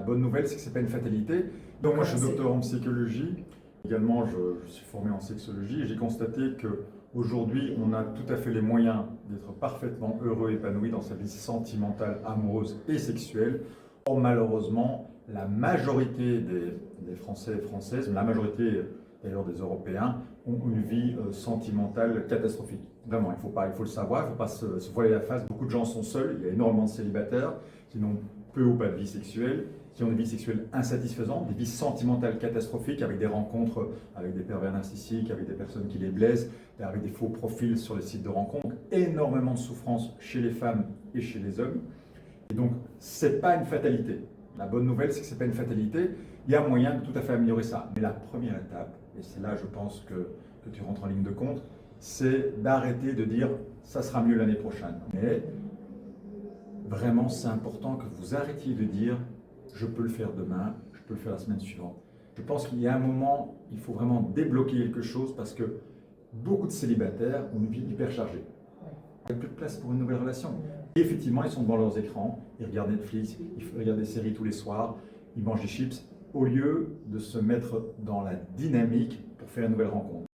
La bonne nouvelle, c'est que ce n'est pas une fatalité. Donc moi, je suis docteur en psychologie. Également, je suis formé en sexologie et j'ai constaté qu'aujourd'hui, on a tout à fait les moyens d'être parfaitement heureux, épanoui dans sa vie sentimentale, amoureuse et sexuelle. Or, malheureusement, la majorité des Français et Françaises, la majorité d'ailleurs des Européens, ont une vie sentimentale catastrophique. Vraiment, il faut le savoir, il ne faut pas se voiler la face. Beaucoup de gens sont seuls, il y a énormément de célibataires qui n'ont peu ou pas de vie sexuelle, qui ont des vies sexuelles insatisfaisantes, des vies sentimentales catastrophiques avec des rencontres avec des pervers narcissiques, avec des personnes qui les blessent, avec des faux profils sur les sites de rencontres. Donc, énormément de souffrance chez les femmes et chez les hommes. Et donc, ce n'est pas une fatalité. La bonne nouvelle, c'est que ce n'est pas une fatalité. Il y a moyen de tout à fait améliorer ça. Mais la première étape, et c'est là, je pense, que tu rentres en ligne de compte, c'est d'arrêter de dire « ça sera mieux l'année prochaine ». Mais vraiment, c'est important que vous arrêtiez de dire « je peux le faire demain, je peux le faire la semaine suivante ». Je pense qu'il y a un moment, il faut vraiment débloquer quelque chose parce que beaucoup de célibataires ont une vie hyper chargée. Il n'y a plus de place pour une nouvelle relation. Et effectivement, ils sont devant leurs écrans, ils regardent Netflix, ils regardent des séries tous les soirs, ils mangent des chips, au lieu de se mettre dans la dynamique pour faire une nouvelle rencontre.